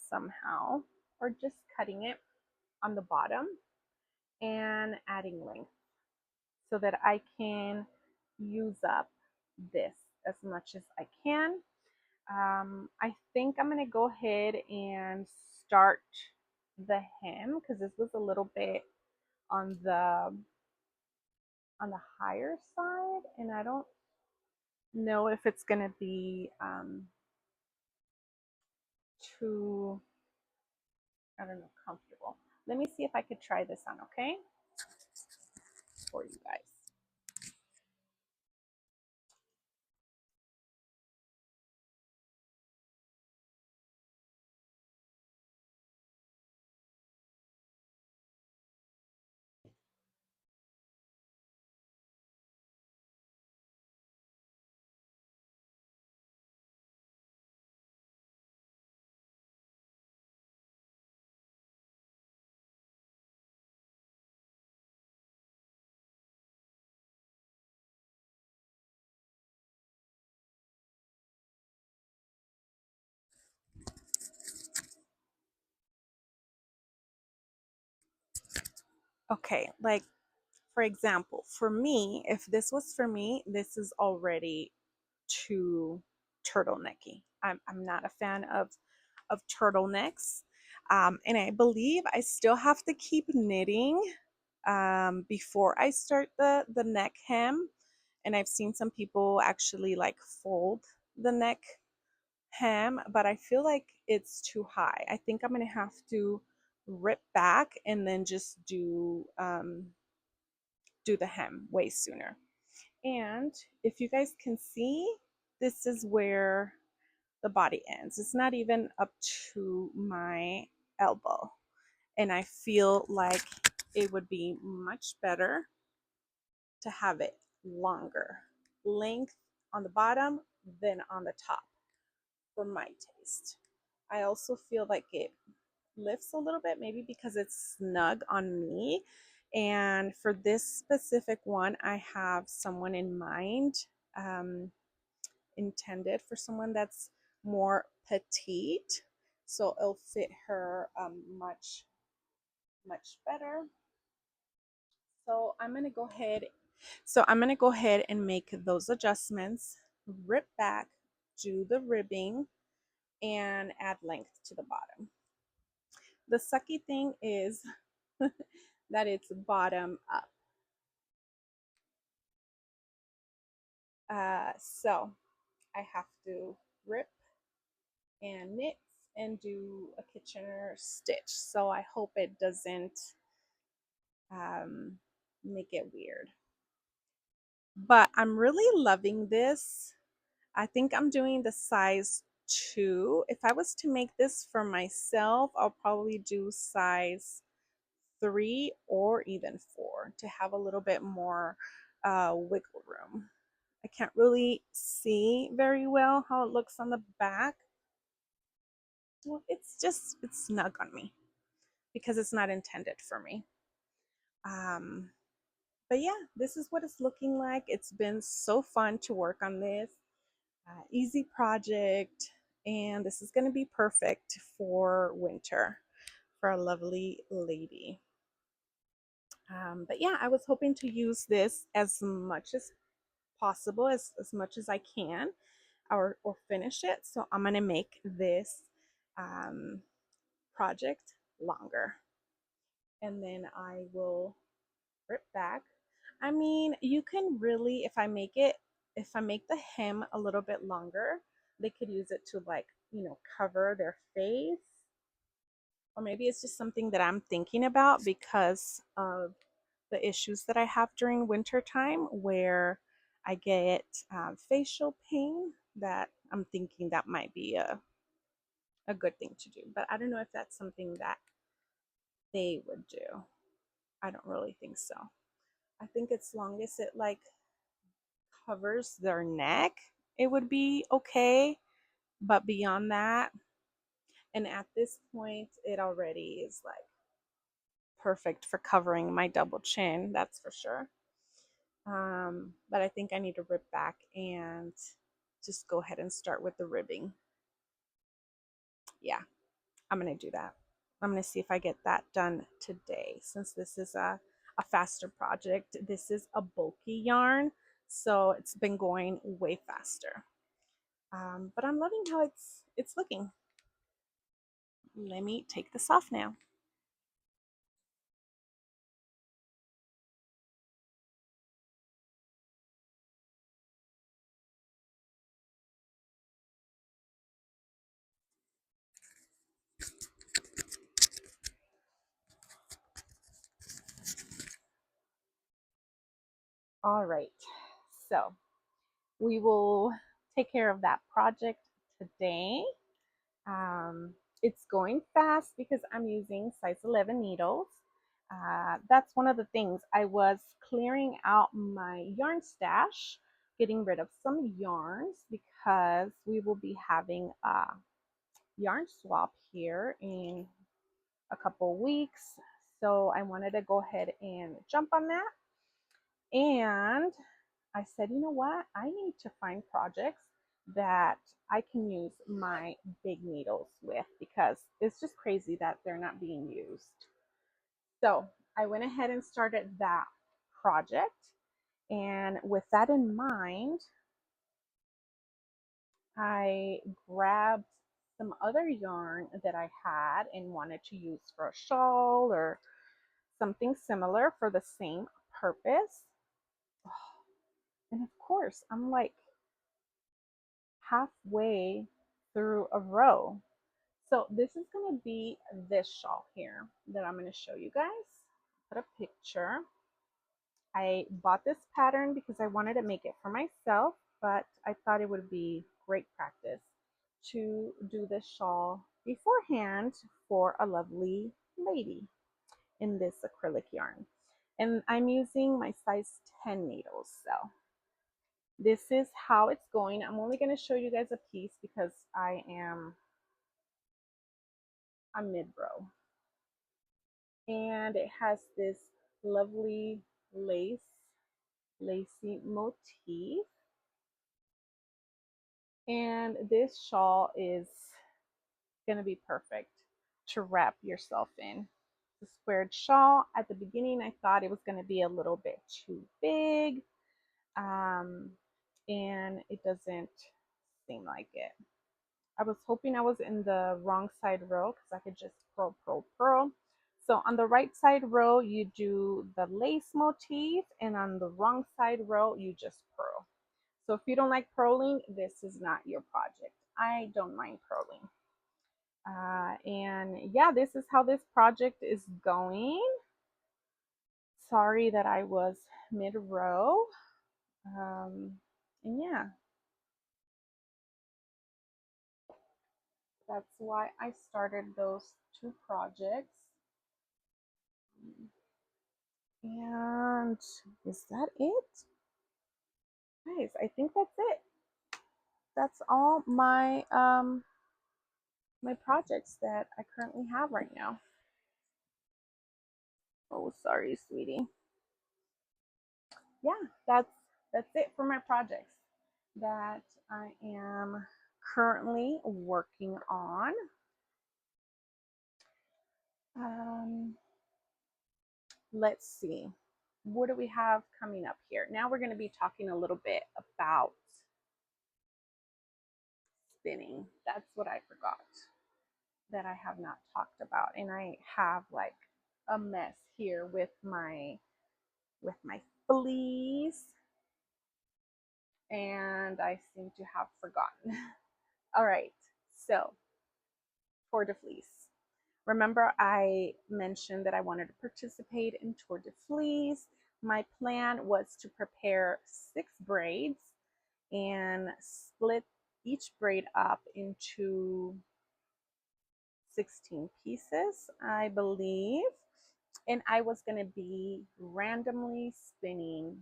somehow, or just cutting it on the bottom and adding length so that I can use up this as much as I can. I think I'm going to go ahead and start the hem because this was a little bit on the higher side, and I don't know if it's going to be too, I don't know, comfortable. Let me see if I could try this on, okay, for you guys. Okay, like for example, for me, if this was for me, this is already too turtlenecky. I'm not a fan of turtlenecks. And I believe I still have to keep knitting before I start the neck hem. And I've seen some people actually like fold the neck hem, but I feel like it's too high. I think I'm gonna have to rip back and then just do the hem way sooner. And if you guys can see, this is where the body ends. It's not even up to my elbow. And I feel like it would be much better to have it longer length on the bottom than on the top for my taste. I also feel like it lifts a little bit, maybe because it's snug on me. And for this specific one, I have someone in mind, um, intended for someone that's more petite. So it'll fit her much better. So I'm gonna go ahead. So I'm gonna go ahead and make those adjustments, rip back, do the ribbing, and add length to the bottom. The sucky thing is that it's bottom up. So I have to rip and knit and do a Kitchener stitch. So I hope it doesn't um, make it weird. But I'm really loving this. I think I'm doing the size 2. If I was to make this for myself, I'll probably do size 3 or even 4 to have a little bit more wiggle room. I can't really see very well how it looks on the back. Well, it's snug on me because it's not intended for me. Um, but yeah, this is what it's looking like. It's been so fun to work on this. Easy project, and this is going to be perfect for winter for a lovely lady. But yeah, I was hoping to use this as much as possible, as much as I can, or finish it. So I'm going to make this um, project longer, and then I will rip back. I mean, you can really, if I make the hem a little bit longer, they could use it to, like, cover their face. Or maybe it's just something that I'm thinking about because of the issues that I have during winter time where I get facial pain, that I'm thinking that might be a good thing to do. But I don't know if that's something that they would do. I don't really think so. I think as long as it like covers their neck, it would be okay. But beyond that, and at this point, it already is like perfect for covering my double chin, that's for sure. But I think I need to rip back and just go ahead and start with the ribbing. Yeah, I'm going to do that. I'm going to see if I get that done today, since this is a faster project. This is a bulky yarn, so it's been going way faster. But I'm loving how it's looking. Let me take this off now. All right, so we will take care of that project today. It's going fast because I'm using size 11 needles. That's one of the things. I was clearing out my yarn stash, getting rid of some yarns because we will be having a yarn swap here in a couple weeks. So I wanted to go ahead and jump on that. And I said, you know what? I need to find projects that I can use my big needles with, because it's just crazy that they're not being used. So I went ahead and started that project. And with that in mind, I grabbed some other yarn that I had and wanted to use for a shawl or something similar for the same purpose. And of course, I'm like halfway through a row. So this is going to be this shawl here that I'm going to show you guys. Put a picture. I bought this pattern because I wanted to make it for myself, but I thought it would be great practice to do this shawl beforehand for a lovely lady in this acrylic yarn. And I'm using my size 10 needles. So this is how it's going. I'm only going to show you guys a piece because I am a mid-row. And it has this lovely lacy motif. And this shawl is going to be perfect to wrap yourself in. The squared shawl. At the beginning, I thought it was going to be a little bit too big, and it doesn't seem like it. I was hoping I was in the wrong side row because I could just purl, purl, purl. So on the right side row, you do the lace motif, and on the wrong side row, you just purl. So if you don't like purling, this is not your project. I don't mind purling. And yeah, this is how this project is going. Sorry that I was mid-row. And yeah, that's why I started those two projects. And is that it? Guys, I think that's it. That's all my projects that I currently have right now. Oh, sorry, sweetie. Yeah, that's it for my projects that I am currently working on. Um, let's see. What do we have coming up here? Now we're going to be talking a little bit about spinning. That's what I forgot that I have not talked about. And I have like a mess here with my fleece, and I seem to have forgotten. All right, so Tour de Fleece. Remember I mentioned that I wanted to participate in Tour de Fleece. My plan was to prepare 6 braids and split each braid up into 16 pieces, I believe. And I was going to be randomly spinning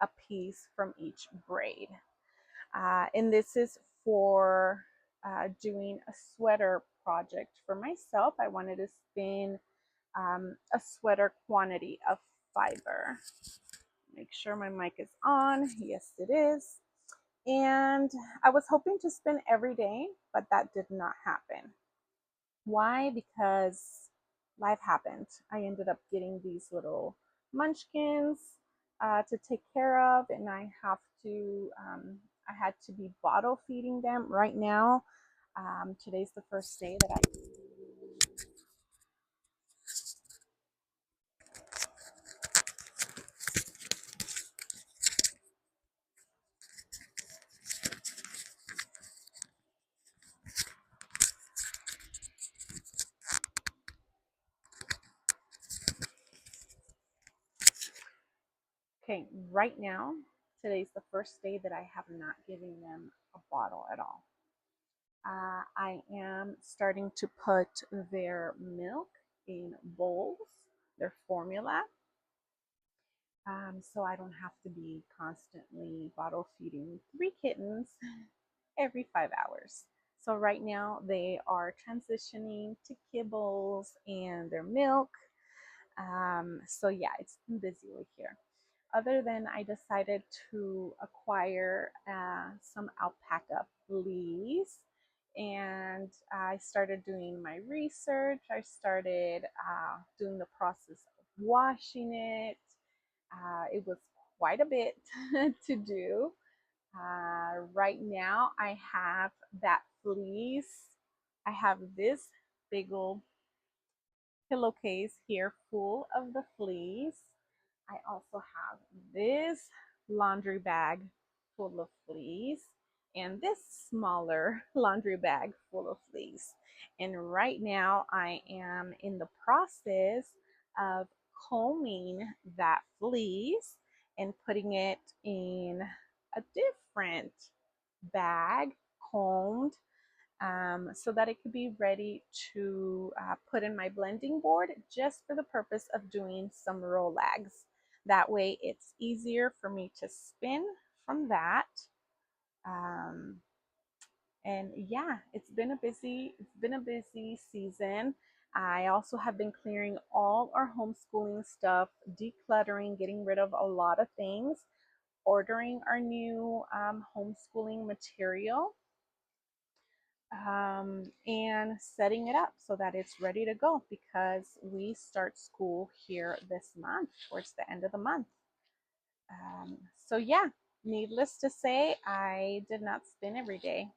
a piece from each braid. And this is for doing a sweater project for myself. I wanted to spin a sweater quantity of fiber. Make sure my mic is on. Yes, it is. And I was hoping to spin every day, but that did not happen. Why? Because life happened. I ended up getting these little munchkins to take care of, and I had to be bottle feeding them right now. Today's the first day that okay, right now, today's the first day that I have not given them a bottle at all. I am starting to put their milk in bowls, their formula, so I don't have to be constantly bottle feeding 3 kittens every 5 hours. So right now they are transitioning to kibbles and their milk. So yeah, it's been busy over here. Other than I decided to acquire some alpaca fleece, and I started doing my research. I started doing the process of washing it. It was quite a bit to do. Right now, I have that fleece. I have this big old pillowcase here full of the fleece. I also have this laundry bag full of fleece and this smaller laundry bag full of fleece. And right now I am in the process of combing that fleece and putting it in a different bag, combed, so that it could be ready to put in my blending board just for the purpose of doing some rollags. That way it's easier for me to spin from that. Um, and yeah, it's been a busy season. I also have been clearing all our homeschooling stuff, decluttering, getting rid of a lot of things, ordering our new homeschooling material, and setting it up so that it's ready to go because we start school here this month, towards the end of the month. So yeah, needless to say, I did not spin every day.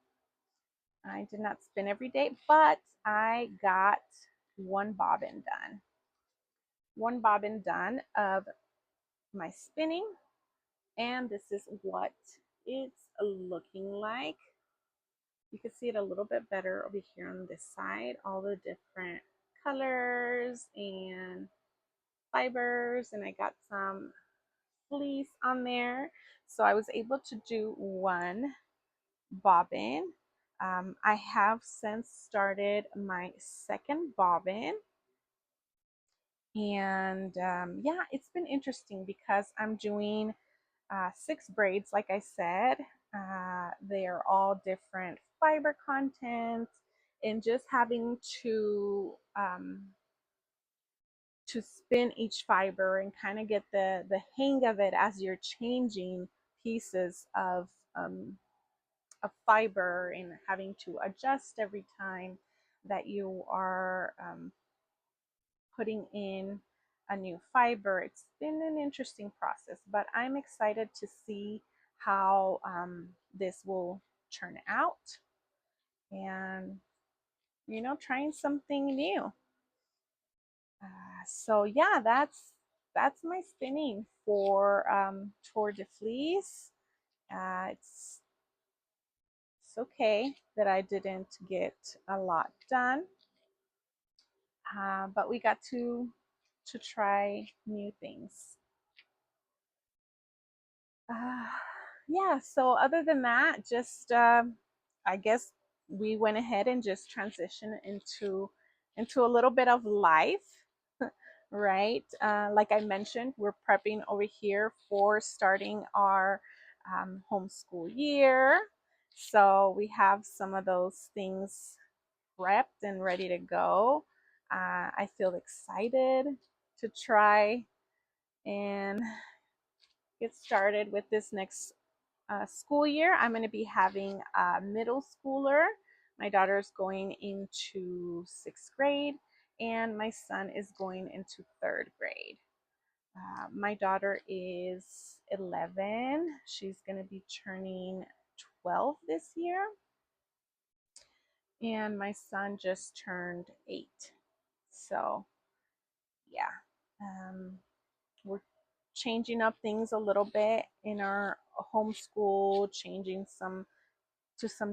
I did not spin every day, but I got one bobbin done. One bobbin done of my spinning, and this is what it's looking like. You can see it a little bit better over here on this side, all the different colors and fibers, and I got some fleece on there. So I was able to do one bobbin. I have since started my second bobbin, and yeah, it's been interesting because I'm doing 6 braids, like I said. They are all different fiber content, and just having to spin each fiber and kind of get the hang of it as you're changing pieces of fiber and having to adjust every time that you are putting in a new fiber. It's been an interesting process, but I'm excited to see how this will turn out, and trying something new. So yeah, that's my spinning for Tour de Fleece. It's okay that I didn't get a lot done, but we got to try new things. Uh, yeah, so other than that, just I guess we went ahead and just transitioned into a little bit of life, right? Like I mentioned, we're prepping over here for starting our homeschool year. So we have some of those things prepped and ready to go. I feel excited to try and get started with this next school year. I'm going to be having a middle schooler. My daughter is going into sixth grade, and my son is going into third grade. My daughter is 11. She's going to be turning 12 this year, and my son just turned 8. So, yeah, we're changing up things a little bit in our homeschool, changing some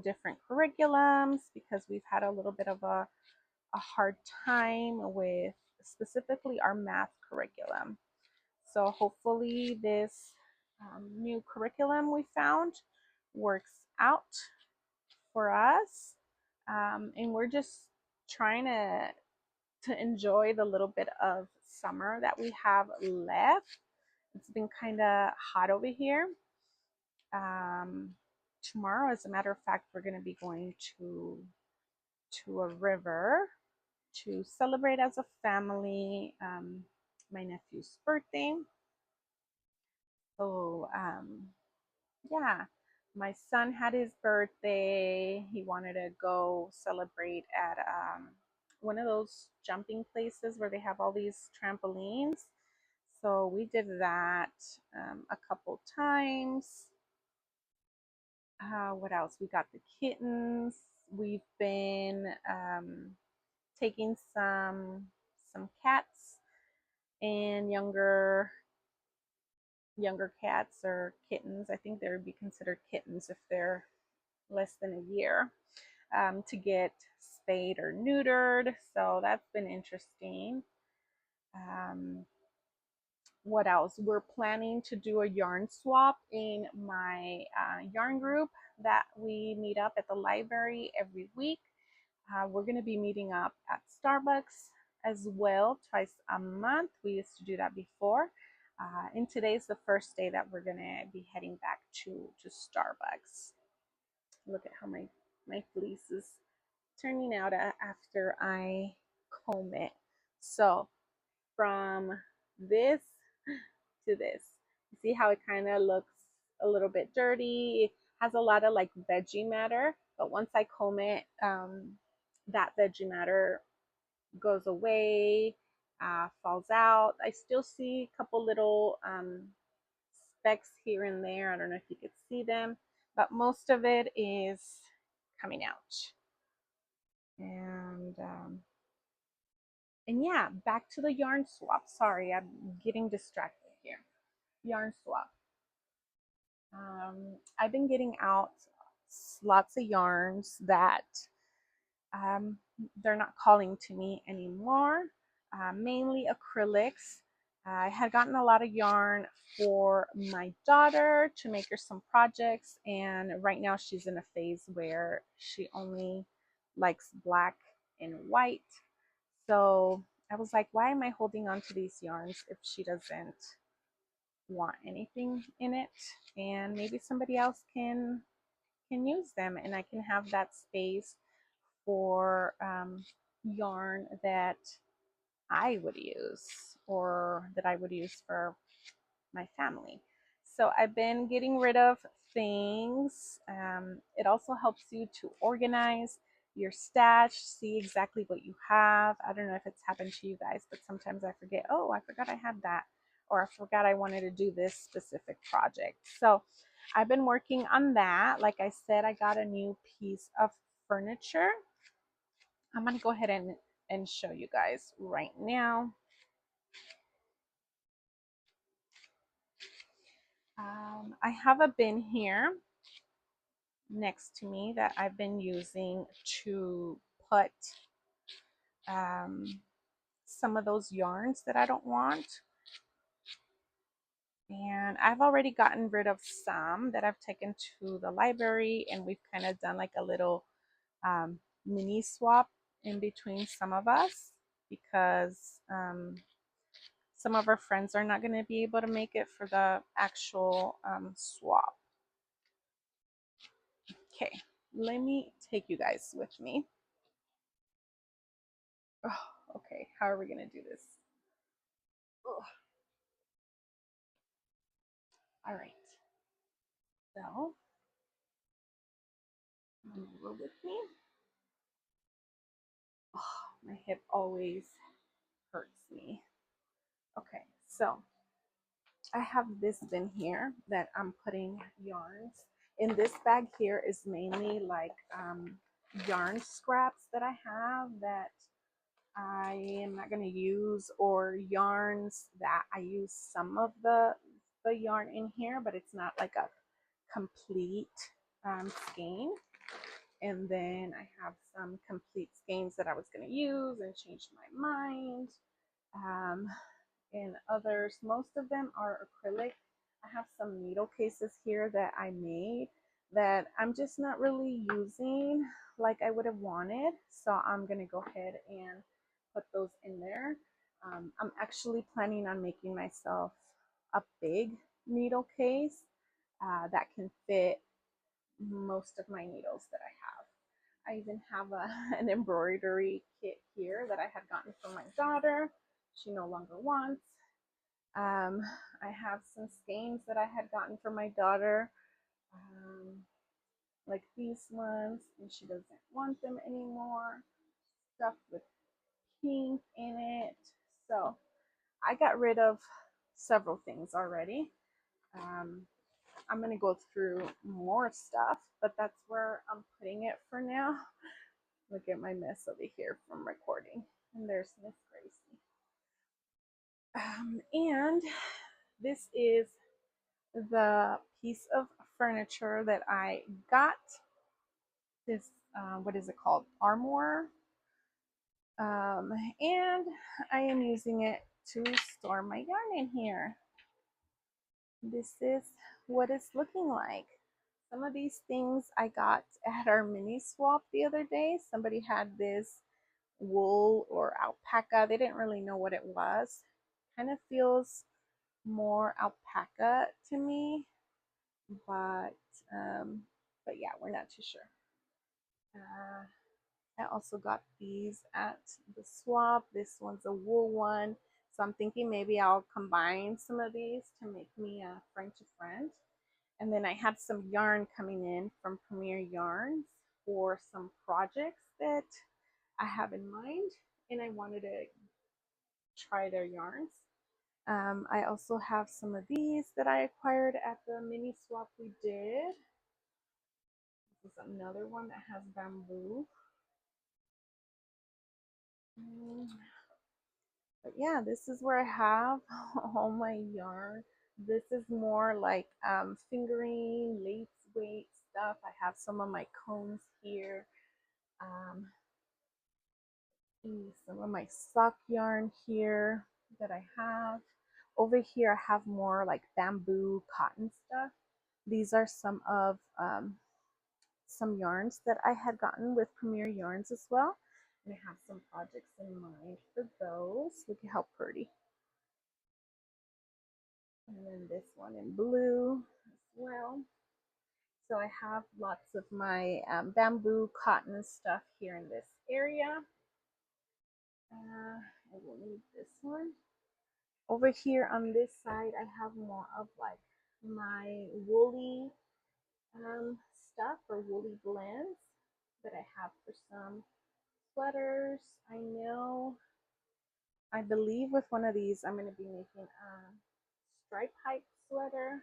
different curriculums because we've had a little bit of a hard time with specifically our math curriculum. So hopefully this new curriculum we found works out for us. And we're just trying to enjoy the little bit of summer that we have left. It's been kind of hot over here. Um, Tomorrow, as a matter of fact, we're going to be going to a river to celebrate as a family my nephew's birthday. So yeah, my son had his birthday. He wanted to go celebrate at one of those jumping places where they have all these trampolines. So we did that a couple times. What else? We got the kittens. We've been taking some cats and younger cats or kittens. I think they would be considered kittens if they're less than a year, to get spayed or neutered. So that's been interesting. Um, what else? We're planning to do a yarn swap in my yarn group that we meet up at the library every week. We're going to be meeting up at Starbucks as well twice a month. We used to do that before. And today's the first day that we're going to be heading back to Starbucks. Look at how my fleece is turning out after I comb it. So from this to this, you see how it kind of looks a little bit dirty. It has a lot of like veggie matter, but once I comb it, that veggie matter goes away, falls out. I still see a couple little specks here and there. I don't know if you could see them, but most of it is coming out. And yeah, back to the yarn swap. Sorry, I'm getting distracted here. Yarn swap. I've been getting out lots of yarns that um, they're not calling to me anymore, mainly acrylics. I had gotten a lot of yarn for my daughter to make her some projects, and right now she's in a phase where she only likes black and white. So I was like, why am I holding on to these yarns if she doesn't want anything in it? And maybe somebody else can use them, and I can have that space for yarn that I would use or that I would use for my family. So I've been getting rid of things. It also helps you to organize your stash, see exactly what you have. I don't know if it's happened to you guys, but sometimes I forget, oh, I forgot I had that, or I forgot I wanted to do this specific project. So I've been working on that. Like I said, I got a new piece of furniture. I'm going to go ahead and show you guys right now. I have a bin here next to me that I've been using to put some of those yarns that I don't want. And I've already gotten rid of some that I've taken to the library, and we've kind of done like a little um, mini swap in between some of us because some of our friends are not going to be able to make it for the actual swap. Okay, let me take you guys with me. Oh, okay, how are we going to do this? Oh. All right, so roll with me. Oh, my hip always hurts me. Okay, so I have this bin here that I'm putting yarns. In this bag here is mainly like yarn scraps that I have that I am not going to use, or yarns that I use some of the yarn in here, but it's not like a complete skein. And then I have some complete skeins that I was going to use and changed my mind. Um, and others, most of them are acrylic. I have some needle cases here that I made that I'm just not really using like I would have wanted. So I'm going to go ahead and put those in there. I'm actually planning on making myself a big needle case that can fit most of my needles that I have. I even have an embroidery kit here that I had gotten from my daughter. She no longer wants. I have some skeins that I had gotten for my daughter, like these ones, and she doesn't want them anymore. Stuff with pink in it. So I got rid of several things already. I'm going to go through more stuff, but that's where I'm putting it for now. Look at my mess over here from recording. And there's Miss Gracie. And this is the piece of furniture that I got. This, what is it called? Armoire. And I am using it to store my yarn in here. This is what it's looking like. Some of these things I got at our mini swap the other day. Somebody had this wool or alpaca. They didn't really know what it was. Kind of feels more alpaca to me, but yeah, we're not too sure. I also got these at the swap. This one's a wool one, so I'm thinking maybe I'll combine some of these to make me a friend to friend. And then I had some yarn coming in from Premier Yarns for some projects that I have in mind, and I wanted to try their yarns. I also have some of these that I acquired at the mini swap we did. This is another one that has bamboo. But yeah, this is where I have all my yarn. This is more like fingering, lace weight stuff. I have some of my cones here. Um, some of my sock yarn here that I have. Over here, I have more like bamboo cotton stuff. These are some of some yarns that I had gotten with Premier Yarns as well. And I have some projects in mind for those. Look at how pretty. And then this one in blue as well. So I have lots of my bamboo cotton stuff here in this area. I will need this one. Over here on this side, I have more of like my woolly stuff or woolly blends that I have for some sweaters. I believe with one of these, I'm going to be making a stripe hike sweater.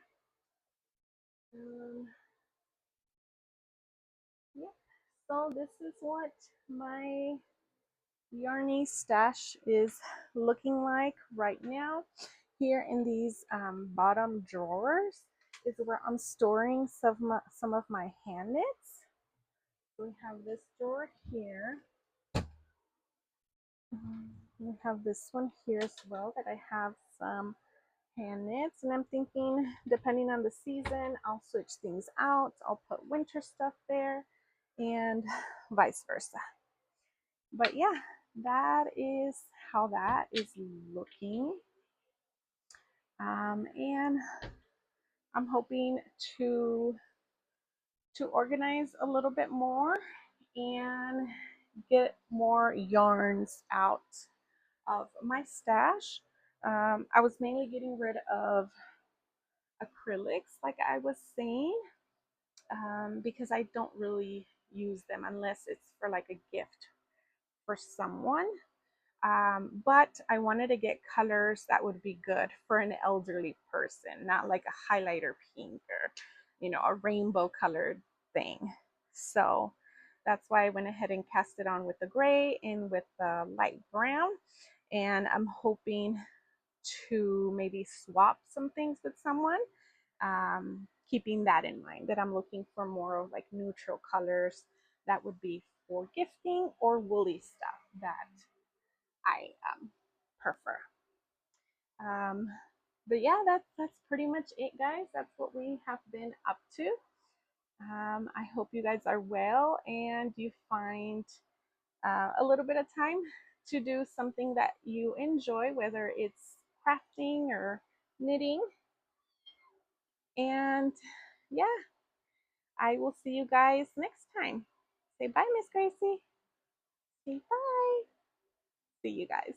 Yep. So this is what my yarny stash is looking like right now. Here in these bottom drawers is where I'm storing some of my hand knits. We have this drawer here. We have this one here as well that I have some hand knits, and I'm thinking depending on the season, I'll switch things out. I'll put winter stuff there and vice versa. But yeah, that is how that is looking. And I'm hoping to organize a little bit more and get more yarns out of my stash. I was mainly getting rid of acrylics, like I was saying, because I don't really use them unless it's for like a gift for someone. But I wanted to get colors that would be good for an elderly person, not like a highlighter pink or, a rainbow colored thing. So that's why I went ahead and cast it on with the gray and with the light brown. And I'm hoping to maybe swap some things with someone, keeping that in mind, that I'm looking for more of like neutral colors that would be for gifting or woolly stuff that I prefer. Um, but yeah, that's pretty much it, guys. That's what we have been up to. I hope you guys are well and you find a little bit of time to do something that you enjoy, whether it's crafting or knitting. And yeah, I will see you guys next time. Say bye, Miss Gracie. Say bye. See you guys.